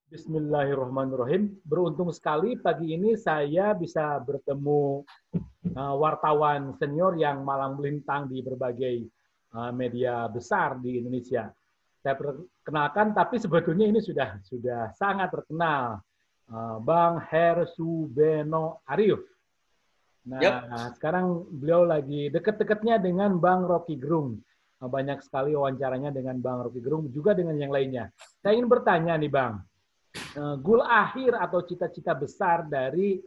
Bismillahirrahmanirrahim. Beruntung sekali pagi ini saya bisa bertemu wartawan senior yang malang melintang di berbagai media besar di Indonesia. Saya perkenalkan, tapi sebetulnya ini sudah sangat terkenal, Bang Hersubeno Ariuf. Yap. Nah, sekarang beliau lagi deket-deketnya dengan Bang Rocky Gerung. Banyak sekali wawancaranya dengan Bang Rocky Gerung, juga dengan yang lainnya. Saya ingin bertanya nih Bang, goal akhir atau cita-cita besar dari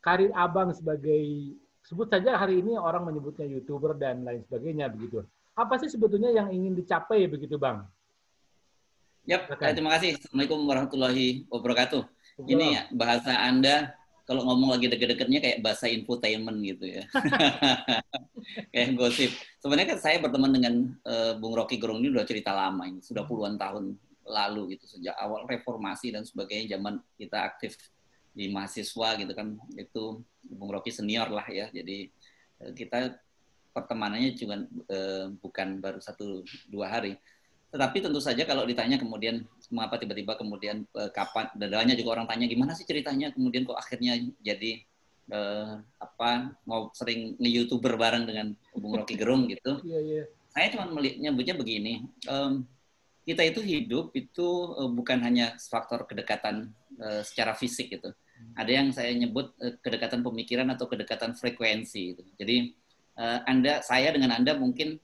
karir abang sebagai, sebut saja hari ini orang menyebutnya YouTuber dan lain sebagainya begitu. Apa sih sebetulnya yang ingin dicapai begitu Bang? Yap, Silakan. terima kasih. Assalamualaikum warahmatullahi wabarakatuh. Ini Belum. ya, bahasa Anda kalau ngomong lagi deket-deketnya kayak bahasa infotainment gitu ya. Kayak gosip. Sebenarnya kan saya berteman dengan Bung Rocky Gerung ini udah cerita lama ini, sudah puluhan tahun lalu gitu, sejak awal reformasi dan sebagainya, zaman kita aktif di mahasiswa gitu kan, itu Bung Rocky senior lah ya. Jadi kita pertemanannya juga bukan baru 1-2 hari. Tetapi tentu saja kalau ditanya kemudian mengapa tiba-tiba kemudian kapan, dan banyak juga orang tanya gimana sih ceritanya kemudian kok akhirnya jadi mau sering nge-YouTuber bareng dengan Bung Rocky Gerung gitu. Iya, iya. Saya cuma nyebutnya begini, kita itu hidup itu bukan hanya faktor kedekatan secara fisik gitu. Ada yang saya nyebut kedekatan pemikiran atau kedekatan frekuensi gitu. Jadi saya dengan Anda mungkin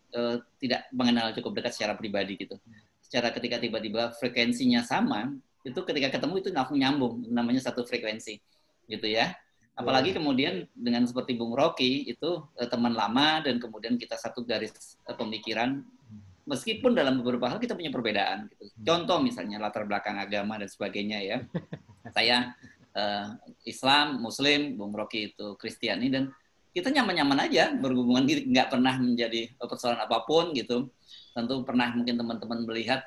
tidak mengenal cukup dekat secara pribadi gitu. Secara ketika tiba-tiba frekuensinya sama, itu ketika ketemu itu langsung nyambung, namanya satu frekuensi, gitu ya. Apalagi kemudian dengan seperti Bung Rocky itu teman lama dan kemudian kita satu garis pemikiran, meskipun dalam beberapa hal kita punya perbedaan. Gitu. Contoh misalnya latar belakang agama dan sebagainya ya. Saya Islam, Muslim, Bung Rocky itu Kristiani, dan kita nyaman-nyaman aja berhubungan, nggak pernah menjadi persoalan apapun gitu. Tentu pernah mungkin teman-teman melihat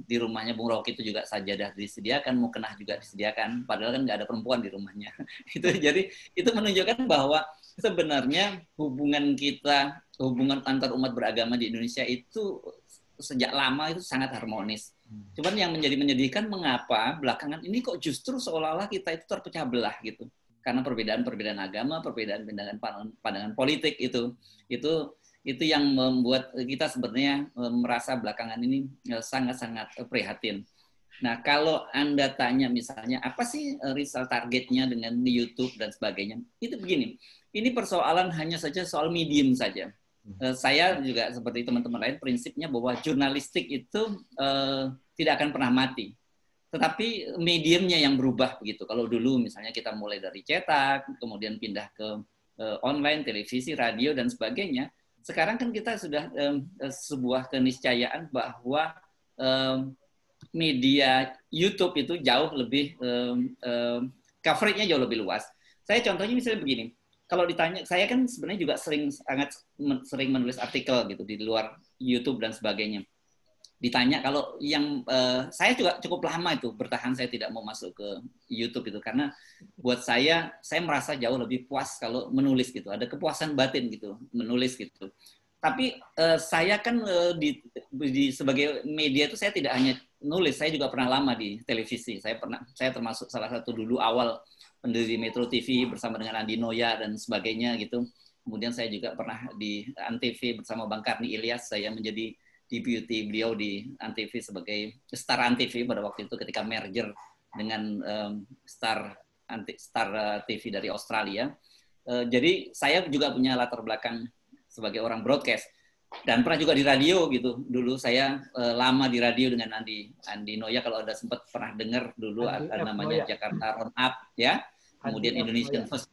di rumahnya Bung Rocky itu juga sajadah disediakan, mukena juga disediakan, padahal kan nggak ada perempuan di rumahnya. Jadi itu menunjukkan bahwa sebenarnya hubungan kita, hubungan antar umat beragama di Indonesia itu sejak lama itu sangat harmonis. Cuman yang menjadi menyedihkan mengapa belakangan ini kok justru seolah-olah kita itu terpecah belah gitu. Karena perbedaan-perbedaan agama, perbedaan-perbedaan pandangan politik itu yang membuat kita sebenarnya merasa belakangan ini sangat-sangat prihatin. Nah, kalau Anda tanya misalnya apa sih result targetnya dengan YouTube dan sebagainya, itu begini. Ini persoalan hanya saja soal medium saja. Saya juga seperti teman-teman lain prinsipnya bahwa jurnalistik itu tidak akan pernah mati. Tetapi mediumnya yang berubah begitu. Kalau dulu misalnya kita mulai dari cetak, kemudian pindah ke online, televisi, radio dan sebagainya. Sekarang kan kita sudah sebuah keniscayaan bahwa media YouTube itu jauh lebih coverage-nya jauh lebih luas. Saya contohnya misalnya begini. Kalau ditanya, saya kan sebenarnya juga sangat sering menulis artikel gitu di luar YouTube dan sebagainya. Ditanya kalau yang saya juga cukup lama itu bertahan, saya tidak mau masuk ke YouTube itu karena buat saya merasa jauh lebih puas kalau menulis gitu, ada kepuasan batin gitu menulis gitu. Tapi saya kan sebagai media itu saya tidak hanya nulis, saya juga pernah lama di televisi. Saya termasuk salah satu dulu awal pendiri Metro TV bersama dengan Andi Noya dan sebagainya gitu. Kemudian saya juga pernah di Antv bersama Bang Karni Ilyas, saya menjadi deputy beliau di Antv sebagai Star Antv pada waktu itu ketika merger dengan Star TV dari Australia. Jadi saya juga punya latar belakang sebagai orang broadcast dan pernah juga di radio gitu. Dulu saya lama di radio dengan Andi Noya, kalau ada sempat pernah dengar dulu namanya Noya. Jakarta Round Up ya. Kemudian Indonesian First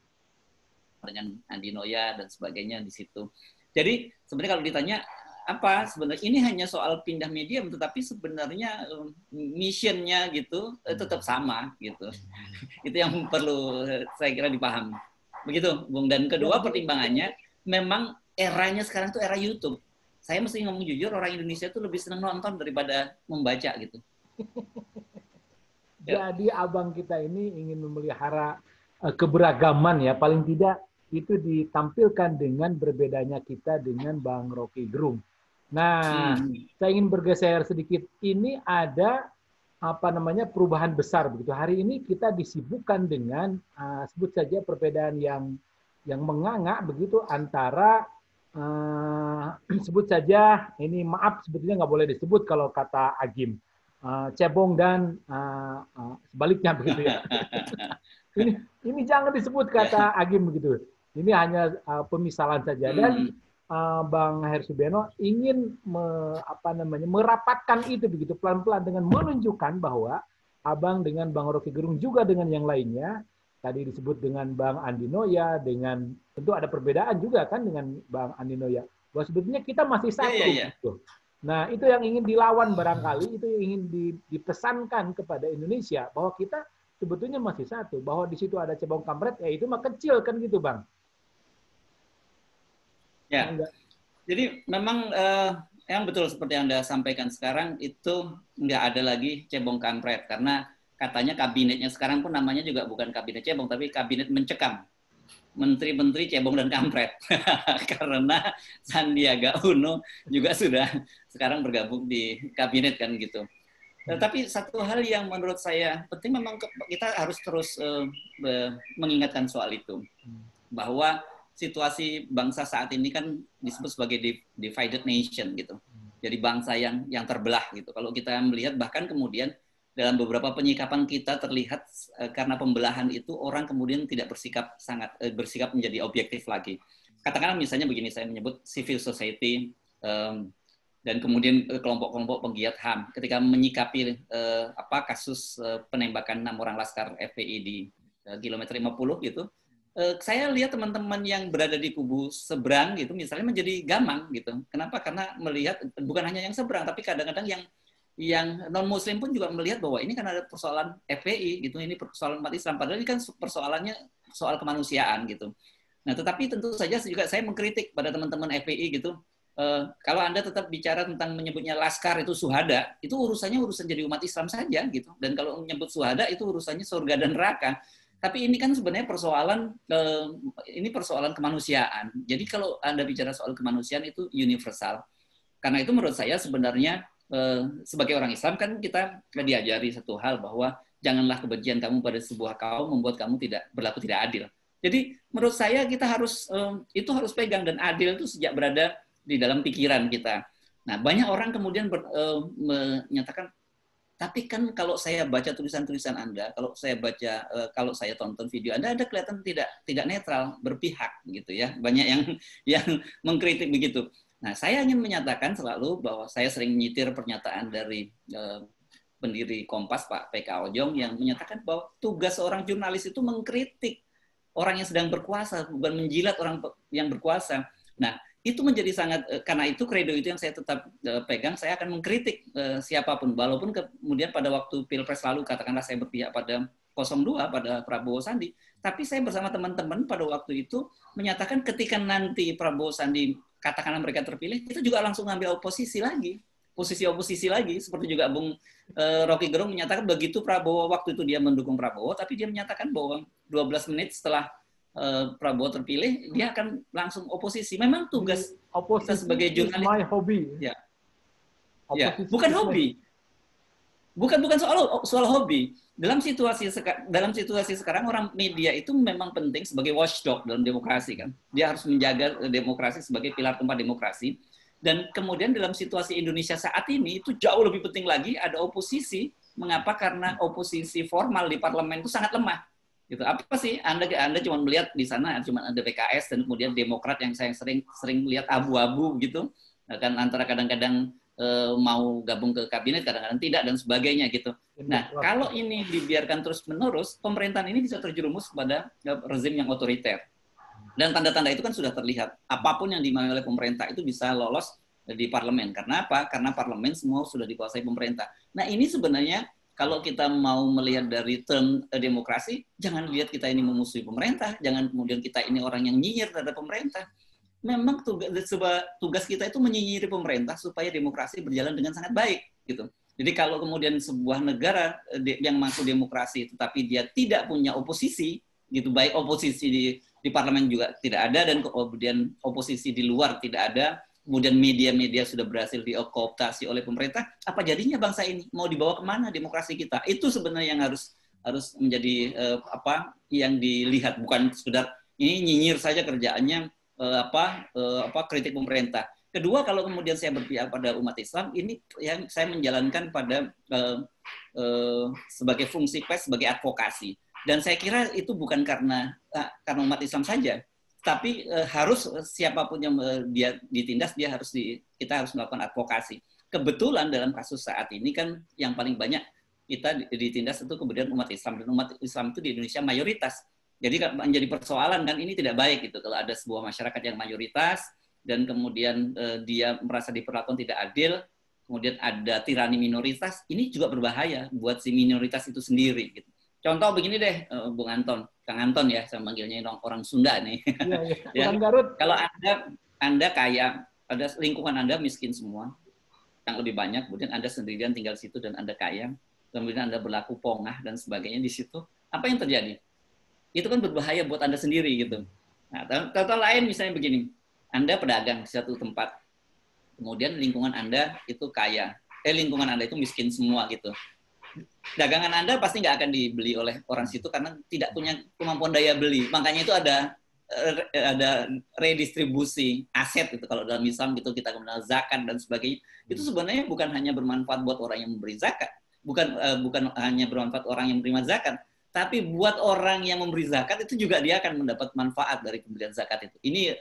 dengan Andi Noya dan sebagainya di situ. Jadi sebenarnya kalau ditanya apa sebenarnya ini hanya soal pindah medium, tetapi sebenarnya missionnya gitu tetap sama gitu. Itu yang perlu saya kira dipahami. Begitu, Bung. Dan kedua pertimbangannya memang eranya sekarang itu era YouTube. Saya mesti ngomong jujur, orang Indonesia itu lebih senang nonton daripada membaca gitu. Jadi abang kita ini ingin memelihara keberagaman ya, paling tidak itu ditampilkan dengan berbedanya kita dengan Bang Rocky Gerung. Nah, saya ingin bergeser sedikit. Ini ada perubahan besar begitu. Hari ini kita disibukkan dengan sebut saja perbedaan yang menganga begitu antara sebut saja ini maaf sebetulnya nggak boleh disebut kalau kata Agim cebong dan sebaliknya begitu ya. ini jangan disebut kata Agim begitu. Ini hanya pemisalan saja dan Bang Hersubeno ingin merapatkan itu begitu pelan-pelan dengan menunjukkan bahwa Abang dengan Bang Rocky Gerung juga dengan yang lainnya tadi disebut dengan Bang Andi Noya dengan tentu ada perbedaan juga kan dengan Bang Andi Noya bahwa sebetulnya kita masih satu gitu. Nah, itu yang ingin dilawan barangkali, itu yang ingin dipesankan kepada Indonesia bahwa kita sebetulnya masih satu, bahwa di situ ada cebong kampret, ya itu mah kecil kan gitu, Bang. Ya, jadi memang yang betul seperti yang Anda sampaikan sekarang itu nggak ada lagi cebong kampret karena katanya kabinetnya sekarang pun namanya juga bukan kabinet cebong tapi kabinet mencekam. Menteri-menteri cebong dan kampret karena Sandiaga Uno juga sudah sekarang bergabung di kabinet kan gitu. Tapi satu hal yang menurut saya penting memang kita harus terus mengingatkan soal itu bahwa situasi bangsa saat ini kan disebut sebagai divided nation gitu. Jadi bangsa yang terbelah gitu. Kalau kita melihat bahkan kemudian dalam beberapa penyikapan kita terlihat karena pembelahan itu orang kemudian tidak bersikap menjadi objektif lagi. Katakanlah misalnya begini, saya menyebut civil society dan kemudian kelompok-kelompok penggiat HAM ketika menyikapi kasus penembakan 6 orang Laskar FPI di kilometer 50 gitu. Saya lihat teman-teman yang berada di kubu seberang gitu misalnya menjadi gamang gitu. Kenapa? Karena melihat bukan hanya yang seberang tapi kadang-kadang yang non muslim pun juga melihat bahwa ini kan ada persoalan FPI gitu, ini persoalan umat Islam padahal ini kan persoalannya soal kemanusiaan gitu. Nah, tetapi tentu saja juga saya mengkritik pada teman-teman FPI gitu. Kalau Anda tetap bicara tentang menyebutnya Laskar itu syuhada, itu urusan jadi umat Islam saja gitu. Dan kalau menyebut syuhada itu urusannya surga dan neraka. Tapi ini kan sebenarnya persoalan kemanusiaan. Jadi kalau Anda bicara soal kemanusiaan itu universal. Karena itu menurut saya sebenarnya sebagai orang Islam kan kita diajari satu hal bahwa janganlah kebencian kamu pada sebuah kaum membuat kamu berlaku tidak adil. Jadi menurut saya kita harus pegang dan adil itu sejak berada di dalam pikiran kita. Nah, banyak orang kemudian menyatakan tapi kan kalau saya baca tulisan-tulisan Anda, kalau saya tonton video Anda kelihatan tidak netral, berpihak gitu ya. Banyak yang mengkritik begitu. Nah, saya ingin menyatakan selalu bahwa saya sering menyitir pernyataan dari pendiri Kompas Pak PK Ojong yang menyatakan bahwa tugas seorang jurnalis itu mengkritik orang yang sedang berkuasa, bukan menjilat orang yang berkuasa. Nah, itu menjadi sangat, karena itu kredo itu yang saya tetap pegang, saya akan mengkritik siapapun, walaupun kemudian pada waktu Pilpres lalu, katakanlah saya berpihak pada 02, pada Prabowo Sandi, tapi saya bersama teman-teman pada waktu itu menyatakan ketika nanti Prabowo Sandi, katakanlah mereka terpilih, itu juga langsung ngambil posisi oposisi lagi, seperti juga Bung Rocky Gerung menyatakan begitu Prabowo, waktu itu dia mendukung Prabowo, tapi dia menyatakan bahwa 12 menit setelah Prabowo terpilih, dia akan langsung oposisi. Memang tugas kita sebagai jurnalis. My hobby. Ya. Bukan hobi. Bukan soal hobi. Dalam situasi sekarang orang media itu memang penting sebagai watchdog dalam demokrasi kan. Dia harus menjaga demokrasi sebagai pilar tempat demokrasi. Dan kemudian dalam situasi Indonesia saat ini itu jauh lebih penting lagi ada oposisi. Mengapa? Karena oposisi formal di parlemen itu sangat lemah. Gitu. Apa sih Anda cuma melihat di sana cuma ada PKS dan kemudian Demokrat yang saya sering lihat abu-abu gitu kan, antara kadang-kadang mau gabung ke kabinet, kadang-kadang tidak dan sebagainya gitu. Nah, kalau ini dibiarkan terus-menerus, pemerintahan ini bisa terjerumus pada rezim yang otoriter. Dan tanda-tanda itu kan sudah terlihat. Apapun yang dimau oleh pemerintah itu bisa lolos di parlemen. Karena apa? Karena parlemen semua sudah dikuasai pemerintah. Nah, ini sebenarnya kalau kita mau melihat dari term demokrasi, jangan lihat kita ini memusuhi pemerintah, jangan kemudian kita ini orang yang nyinyir terhadap pemerintah. Memang tugas kita itu menyinyiri pemerintah supaya demokrasi berjalan dengan sangat baik, gitu. Jadi kalau kemudian sebuah negara yang masuk demokrasi, tetapi dia tidak punya oposisi, gitu, baik oposisi di parlemen juga tidak ada dan kemudian oposisi di luar tidak ada, kemudian media-media sudah berhasil dikooptasi oleh pemerintah, apa jadinya bangsa ini? Mau dibawa kemana demokrasi kita? Itu sebenarnya yang harus menjadi yang dilihat, bukan sekedar ini nyinyir saja kerjaannya kritik pemerintah. Kedua, kalau kemudian saya berpihak pada umat Islam, ini yang saya menjalankan pada sebagai fungsi pers, sebagai advokasi. Dan saya kira itu bukan karena umat Islam saja, tapi harus siapapun yang dia ditindas, kita harus melakukan advokasi. Kebetulan dalam kasus saat ini kan yang paling banyak kita ditindas itu kemudian umat Islam, dan umat Islam itu di Indonesia mayoritas. Jadi menjadi persoalan kan, ini tidak baik gitu kalau ada sebuah masyarakat yang mayoritas dan kemudian dia merasa diperlakukan tidak adil, kemudian ada tirani minoritas, ini juga berbahaya buat si minoritas itu sendiri gitu. Contoh begini deh, Bung Anton, Kang Anton ya, saya manggilnya orang Sunda nih. Ya. Garut. Kalau Anda kaya, ada lingkungan Anda miskin semua, yang lebih banyak, kemudian Anda sendirian tinggal di situ dan Anda kaya, kemudian Anda berlaku pongah dan sebagainya di situ, apa yang terjadi? Itu kan berbahaya buat Anda sendiri gitu. Nah, contoh lain misalnya begini, Anda pedagang di satu tempat, kemudian lingkungan Anda itu kaya, lingkungan Anda itu miskin semua gitu. Dagangan Anda pasti nggak akan dibeli oleh orang situ karena tidak punya kemampuan daya beli. Makanya itu ada redistribusi aset gitu. Kalau dalam Islam gitu kita mengenal zakat dan sebagainya. Itu sebenarnya bukan hanya bermanfaat buat orang yang memberi zakat, bukan hanya bermanfaat orang yang menerima zakat, tapi buat orang yang memberi zakat itu juga dia akan mendapat manfaat dari pemberian zakat itu. Ini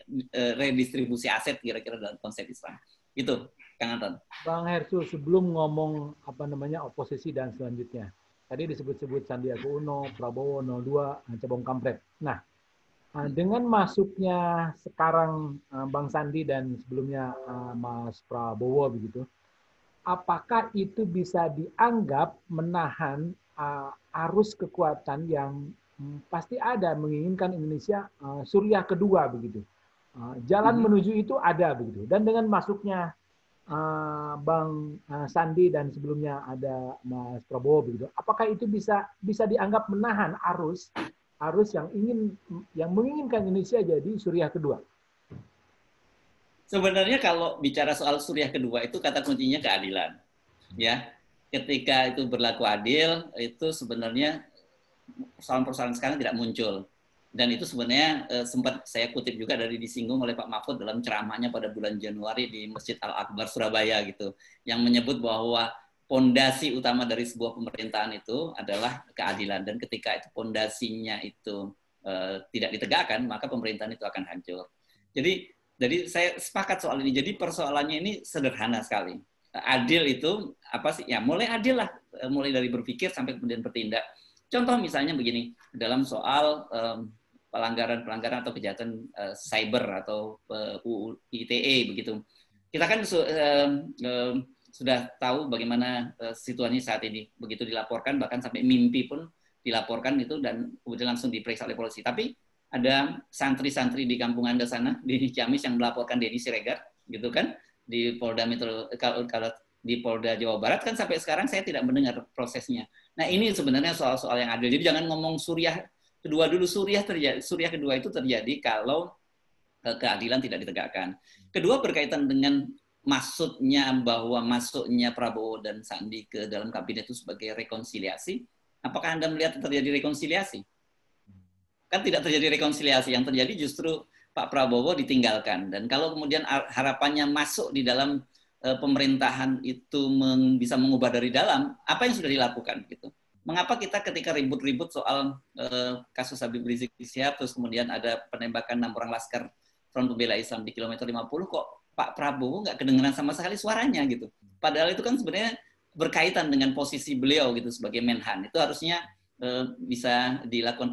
redistribusi aset kira-kira dalam konsep Islam. Itu Kang Anton. Bang Hersu, sebelum ngomong oposisi dan selanjutnya, tadi disebut-sebut Sandiaga Uno, Prabowo 02, cebong kampret. Nah, dengan masuknya sekarang Bang Sandi dan sebelumnya Mas Prabowo begitu, apakah itu bisa dianggap menahan arus kekuatan yang pasti ada menginginkan Indonesia Suriah kedua begitu? Jalan menuju itu ada begitu. Dan dengan masuknya Bang Sandi dan sebelumnya ada Mas Prabowo begitu. Apakah itu bisa dianggap menahan arus yang menginginkan Indonesia jadi Suriah kedua? Sebenarnya kalau bicara soal Suriah kedua itu kata kuncinya keadilan. Ya. Ketika itu berlaku adil, itu sebenarnya persoalan-persoalan sekarang tidak muncul. Dan itu sebenarnya sempat saya kutip juga dari disinggung oleh Pak Mahfud dalam ceramahnya pada bulan Januari di Masjid Al-Akbar Surabaya gitu, yang menyebut bahwa pondasi utama dari sebuah pemerintahan itu adalah keadilan, dan ketika itu pondasinya itu tidak ditegakkan, maka pemerintahan itu akan hancur. Jadi saya sepakat soal ini. Jadi persoalannya ini sederhana sekali. Adil itu apa sih? Ya mulai adil lah, mulai dari berpikir sampai kemudian bertindak. Contoh misalnya begini, dalam soal pelanggaran atau kejahatan cyber atau UU ITE begitu. Kita kan sudah tahu bagaimana situasinya saat ini. Begitu dilaporkan, bahkan sampai mimpi pun dilaporkan itu dan kemudian langsung diperiksa oleh polisi. Tapi ada santri-santri di kampung Anda sana di Ciamis yang melaporkan Denny Siregar gitu kan di Polda Metro, kalau di Polda Jawa Barat kan sampai sekarang saya tidak mendengar prosesnya. Nah, ini sebenarnya soal-soal yang adil. Jadi jangan ngomong Suriah kedua dulu. Suriah kedua itu terjadi kalau keadilan tidak ditegakkan. Kedua, berkaitan dengan masuknya Prabowo dan Sandi ke dalam kabinet itu sebagai rekonsiliasi. Apakah Anda melihat terjadi rekonsiliasi? Kan tidak terjadi rekonsiliasi. Yang terjadi justru Pak Prabowo ditinggalkan. Dan kalau kemudian harapannya masuk di dalam pemerintahan itu bisa mengubah dari dalam, apa yang sudah dilakukan gitu? Mengapa kita ketika ribut-ribut soal kasus Habib Rizik Syihab, terus kemudian ada penembakan 6 orang laskar Front Pembela Islam di kilometer 50, kok Pak Prabowo nggak kedengeran sama sekali suaranya gitu? Padahal itu kan sebenarnya berkaitan dengan posisi beliau gitu sebagai Menhan. Itu harusnya bisa dilakukan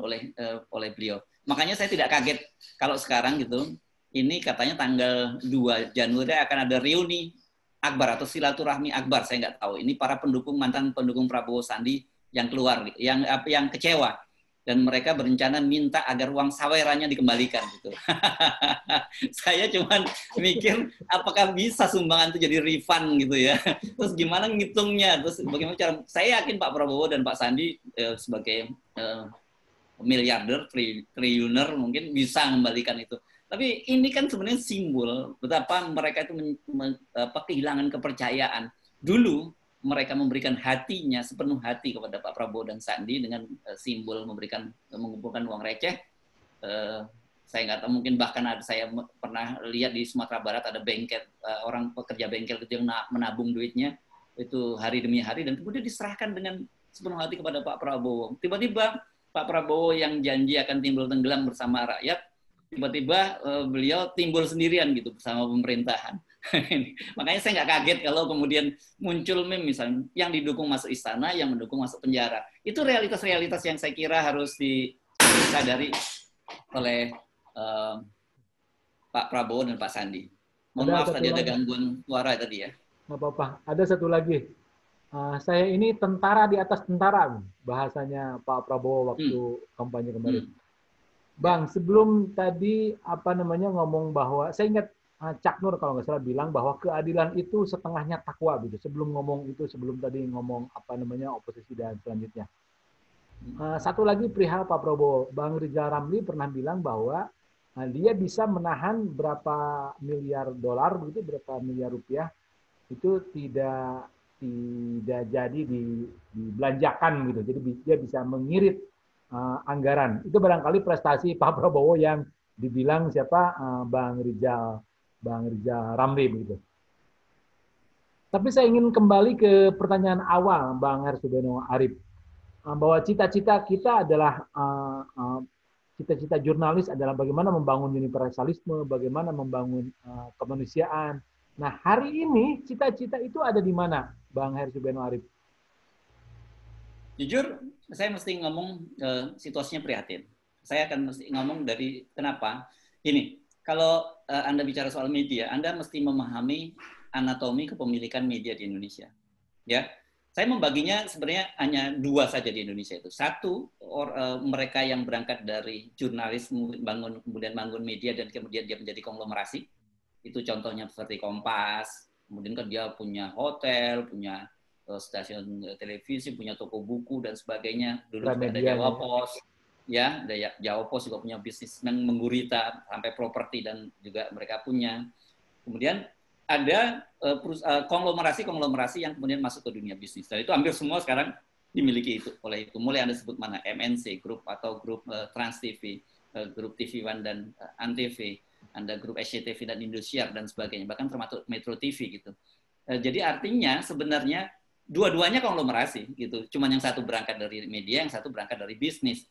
oleh beliau. Makanya saya tidak kaget kalau sekarang gitu, ini katanya tanggal 2 Januari akan ada reuni akbar atau silaturahmi akbar, saya nggak tahu. Ini para mantan pendukung Prabowo Sandi yang keluar, yang kecewa, dan mereka berencana minta agar uang sawerannya dikembalikan gitu. Saya cuman mikir apakah bisa sumbangan itu jadi refund gitu ya. Terus gimana ngitungnya? Terus bagaimana cara? Saya yakin Pak Prabowo dan Pak Sandi sebagai miliarder, triliuner mungkin bisa mengembalikan itu. Tapi ini kan sebenarnya simbol betapa mereka itu kehilangan kepercayaan. Dulu mereka memberikan hatinya sepenuh hati kepada Pak Prabowo dan Sandi dengan simbol mengumpulkan uang receh. Saya nggak tahu, mungkin bahkan saya pernah lihat di Sumatera Barat ada bengkel, orang pekerja bengkel itu yang menabung duitnya itu hari demi hari dan kemudian diserahkan dengan sepenuh hati kepada Pak Prabowo. Tiba-tiba Pak Prabowo yang janji akan timbul tenggelam bersama rakyat, tiba-tiba beliau timbul sendirian gitu bersama pemerintahan. Makanya saya nggak kaget kalau kemudian muncul meme misalnya yang didukung masuk istana, yang mendukung masuk penjara. Itu realitas-realitas yang saya kira harus disadari oleh Pak Prabowo dan Pak Sandi. Mohon maaf tadi ada gangguan suara tadi ya. Nggak apa-apa. Ada satu lagi. Saya ini tentara di atas tentara, bahasanya Pak Prabowo waktu kampanye kemarin. Bang, sebelum tadi ngomong bahwa saya ingat Cak Nur kalau nggak salah bilang bahwa keadilan itu setengahnya takwa gitu. Sebelum tadi ngomong oposisi dan selanjutnya. Satu lagi perihal Pak Prabowo, Bang Rizal Ramli pernah bilang bahwa dia bisa menahan berapa miliar dolar begitu, berapa miliar rupiah itu tidak jadi dibelanjakan gitu. Jadi dia bisa mengirit anggaran. Itu barangkali prestasi Pak Prabowo yang dibilang Bang Rizal Ramli begitu. Tapi saya ingin kembali ke pertanyaan awal Bang Hersubeno Arif, bahwa cita-cita kita adalah cita-cita jurnalis adalah bagaimana membangun universalisme, bagaimana membangun kemanusiaan. Nah, hari ini cita-cita itu ada di mana, Bang Hersubeno Arif? Jujur, saya mesti ngomong situasinya prihatin. Saya akan mesti ngomong dari kenapa. Gini, kalau Anda bicara soal media, Anda mesti memahami anatomi kepemilikan media di Indonesia. Ya, saya membaginya sebenarnya hanya dua saja di Indonesia itu. Satu, mereka yang berangkat dari jurnalis kemudian bangun media dan kemudian dia menjadi konglomerasi. Itu contohnya seperti Kompas, kemudian kan dia punya hotel, punya stasiun televisi, punya toko buku dan sebagainya. Dulu juga ada Jawa Pos, ya, ada Jawa Pos juga punya bisnis yang menggurita sampai properti dan juga mereka punya. Kemudian ada konglomerasi yang kemudian masuk ke dunia bisnis. Dan itu hampir semua sekarang dimiliki oleh itu. Mulai Anda sebut mana, MNC Group atau grup Trans TV, grup TV One dan Antv, Anda grup SCTV dan Indosiar dan sebagainya, bahkan termasuk Metro TV gitu. Jadi artinya sebenarnya dua-duanya konglomerasi gitu. Cuman yang satu berangkat dari media, yang satu berangkat dari bisnis.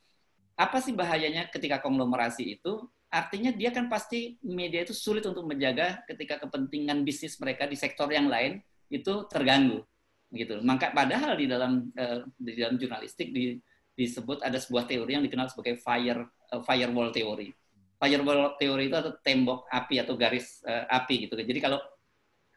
Apa sih bahayanya ketika konglomerasi itu? Artinya dia kan pasti media itu sulit untuk menjaga ketika kepentingan bisnis mereka di sektor yang lain itu terganggu gitu. Maka padahal di dalam jurnalistik disebut ada sebuah teori yang dikenal sebagai firewall theory. Firewall theory itu atau tembok api atau garis api gitu. Jadi kalau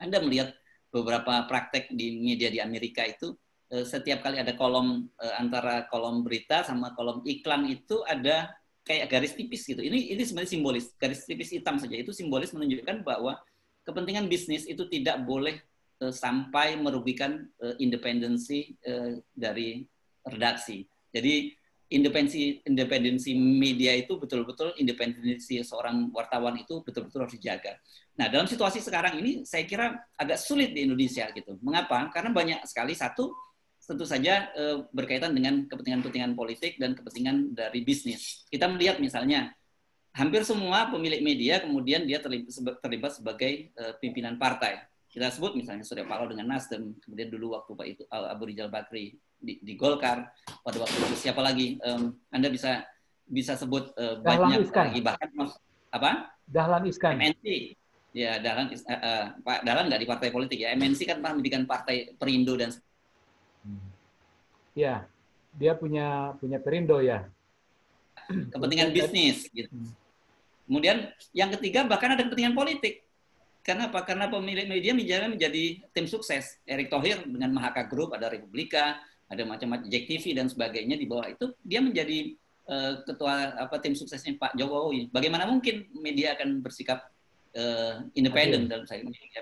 Anda melihat beberapa praktek di media di Amerika itu setiap kali ada kolom antara kolom berita sama kolom iklan itu ada kayak garis tipis gitu. Ini sebenarnya simbolis, garis tipis hitam saja itu simbolis menunjukkan bahwa kepentingan bisnis itu tidak boleh sampai merugikan independensi dari redaksi. Jadi independensi media itu betul-betul, independensi seorang wartawan itu betul-betul harus dijaga. Nah, dalam situasi sekarang ini saya kira agak sulit di Indonesia gitu. Mengapa? Karena banyak sekali tentu saja berkaitan dengan kepentingan-kepentingan politik dan kepentingan dari bisnis. Kita melihat misalnya hampir semua pemilik media kemudian dia terlibat sebagai pimpinan partai. Kita sebut misalnya Surya Paloh dengan Nasdem, kemudian dulu waktu Pak itu Abu Rizal Bakri di Golkar, pada waktu itu siapa lagi? Anda bisa sebut banyak lagi, bahkan apa? Dahlan Iskan. MNC. Ya, Pak Dahlan nggak di partai politik ya. MNC kan pernah mendirikan partai Perindo dan ya, dia punya Perindo ya. Kepentingan bisnis gitu. Kemudian yang ketiga bahkan ada kepentingan politik. Kenapa? Karena pemilik media menjadi tim sukses. Erick Thohir dengan Mahaka Group, ada Republika, ada macam-macam Jack TV dan sebagainya di bawah itu, dia menjadi ketua tim suksesnya Pak Jokowi. Bagaimana mungkin media akan bersikap independen dalam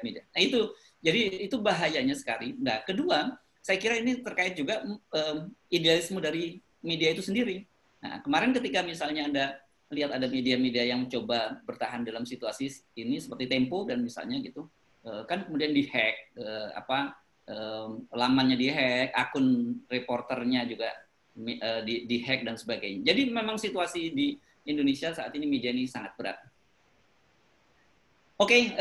media? Nah itu bahayanya sekali. Nah kedua, saya kira ini terkait juga idealisme dari media itu sendiri. Nah kemarin ketika misalnya Anda lihat ada media-media yang mencoba bertahan dalam situasi ini seperti Tempo dan misalnya gitu, kan kemudian dihack, lamannya dihack, akun reporternya juga dihack dan sebagainya. Jadi memang situasi di Indonesia saat ini media ini sangat berat. Oke,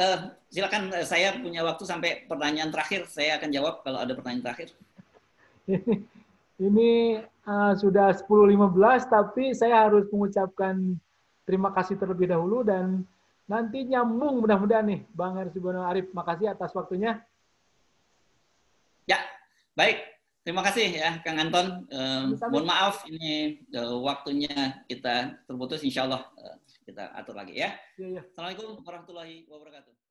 silakan, saya punya waktu sampai pertanyaan terakhir. Saya akan jawab kalau ada pertanyaan terakhir. Ini sudah 10.15, tapi saya harus mengucapkan terima kasih terlebih dahulu dan nanti nyambung mudah-mudahan nih, Bang Hersibano Arif. Makasih atas waktunya. Ya, baik. Terima kasih ya, Kang Anton. Mohon maaf ini waktunya kita terputus. Insya Allah kita atur lagi ya. Iya. Assalamualaikum warahmatullahi wabarakatuh.